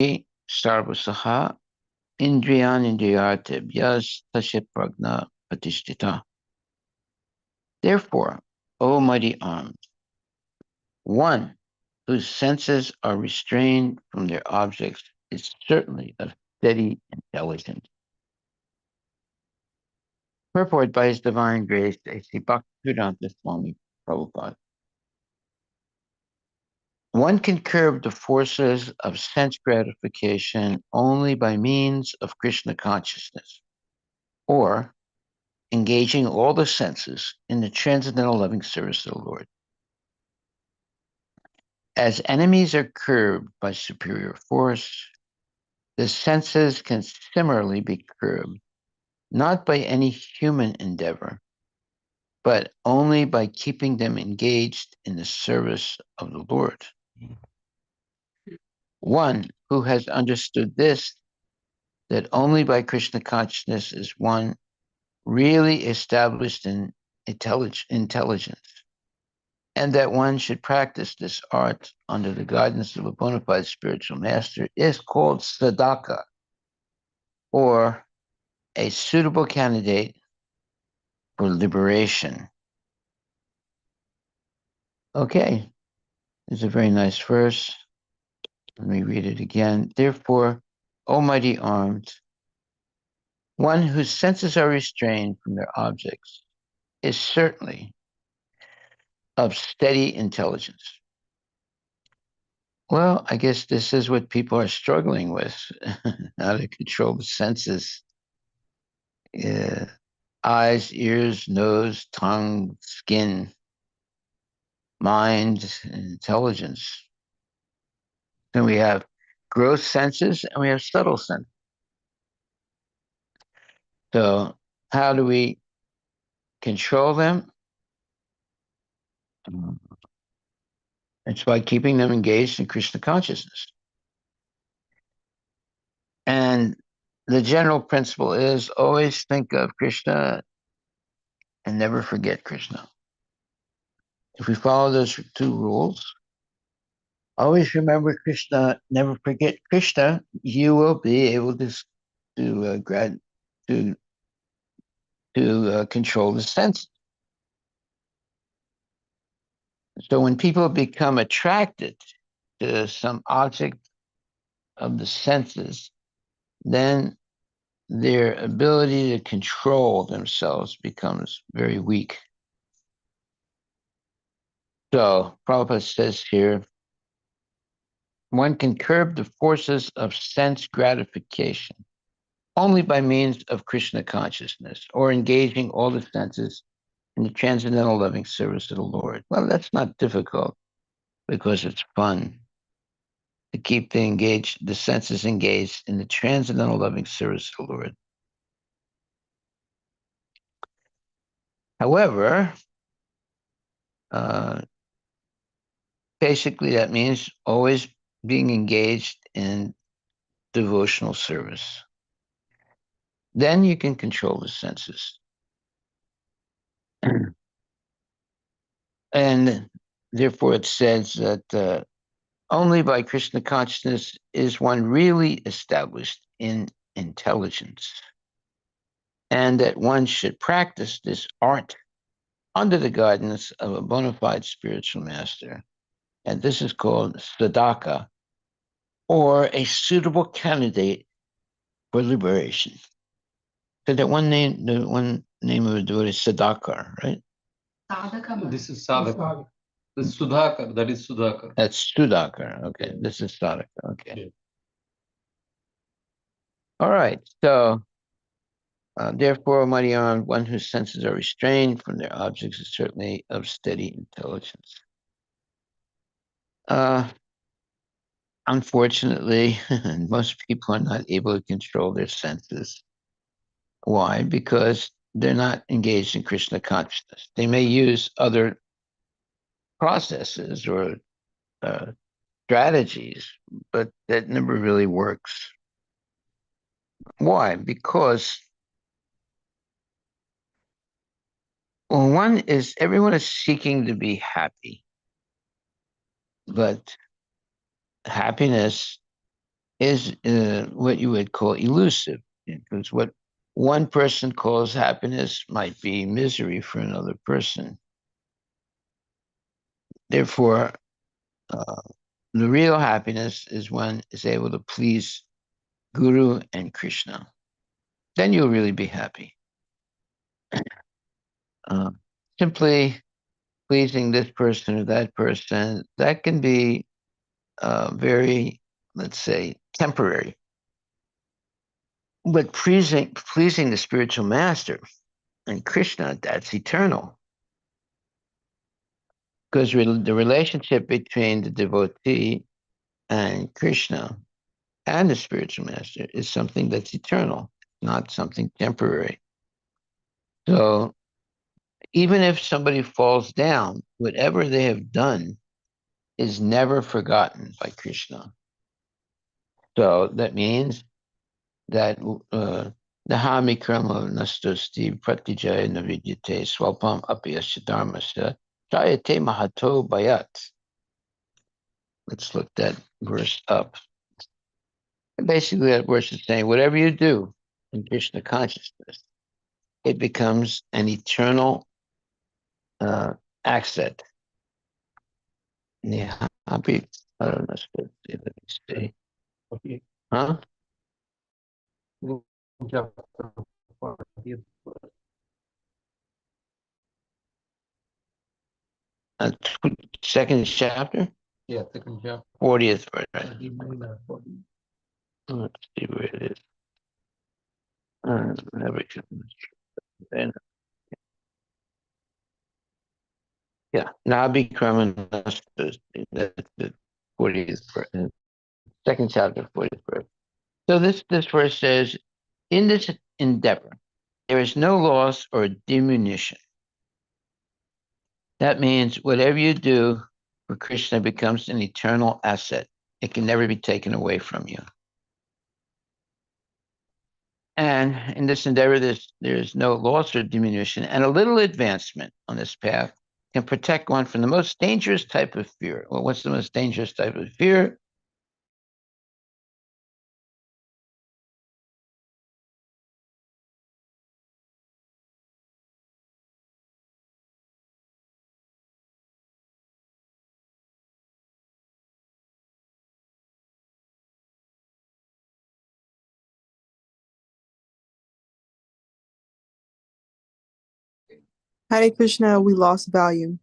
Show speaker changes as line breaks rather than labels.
sarvasaha indriyan indriyatebhyas tasya pragna patishtita. Therefore, O mighty armed, one whose senses are restrained from their objects is certainly of steady intelligence. Purport by His Divine Grace, A.C. Bhaktivedanta Swami Prabhupada. One can curb the forces of sense gratification only by means of Krishna consciousness, or engaging all the senses in the transcendental loving service of the Lord. As enemies are curbed by superior force, the senses can similarly be curbed, not by any human endeavor, but only by keeping them engaged in the service of the Lord. One who has understood this, that only by Krishna consciousness is one really established in intelligence, and that one should practice this art under the guidance of a bona fide spiritual master, is called sadhaka, or a suitable candidate for liberation. Okay, it's a very nice verse. Let me read it again. Therefore, Almighty armed, one whose senses are restrained from their objects is certainly of steady intelligence. Well, I guess this is what people are struggling with, how to control the senses. Eyes, ears, nose, tongue, skin, mind, and intelligence. Then we have gross senses and we have subtle senses. So, how do we control them? It's by keeping them engaged in Krishna consciousness. And the general principle is always think of Krishna and never forget Krishna. If we follow those two rules, always remember Krishna, never forget Krishna, you will be able to control the senses. So when people become attracted to some object of the senses, then their ability to control themselves becomes very weak. So Prabhupada says here, one can curb the forces of sense gratification only by means of Krishna consciousness, or engaging all the senses in the transcendental loving service of the Lord. Well, that's not difficult because it's fun to keep the senses engaged in the transcendental loving service of the Lord. However, basically that means always being engaged in devotional service. Then you can control the senses. And therefore it says that only by Krishna consciousness is one really established in intelligence, and that one should practice this art under the guidance of a bona fide spiritual master. And this is called sadhaka, or a suitable candidate for liberation. So the one name of the word is sadhaka, right?
This is sadhaka. This is Sudhakar. That is Sudhakar.
That's Sudhakar. Okay, this is sadhaka. Okay. Yeah. All right. So, therefore, Almighty Armed, one whose senses are restrained from their objects is certainly of steady intelligence. Unfortunately, most people are not able to control their senses. Why? Because they're not engaged in Krishna consciousness. They may use other processes or strategies, but that never really works. Why? Because everyone is seeking to be happy, but happiness is what you would call elusive, because what one person calls happiness might be misery for another person. Therefore, uh, the real happiness is one is able to please Guru and Krishna. Then you'll really be happy. Uh, Simply pleasing this person or that person, that can be very, let's say, temporary. But pleasing the spiritual master and Krishna, that's eternal. Because the relationship between the devotee and Krishna and the spiritual master is something that's eternal, not something temporary. So even if somebody falls down, whatever they have done is never forgotten by Krishna. So that means that Nahami Krama Nastosti Pratijaya Navidyate Swalpam Apyasya Dharmasya Jayate Mahato Bayat. Let's look that verse up. And basically, that verse is saying whatever you do in Krishna consciousness, it becomes an eternal asset. Nihami, I don't know. Let me see.
Okay.
Huh? Uh, Second chapter,
Yeah, second chapter.
40th verse. Right? Let's see where it is. Yeah, Nabi Kramanas, that's the 40th verse. Second chapter, 40th verse. So this verse says, in this endeavor, there is no loss or diminution. That means whatever you do for Krishna becomes an eternal asset. It can never be taken away from you. And in this endeavor, there's no loss or diminution, and a little advancement on this path can protect one from the most dangerous type of fear. Well, what's the most dangerous type of fear?
Hare Krishna, we lost volume.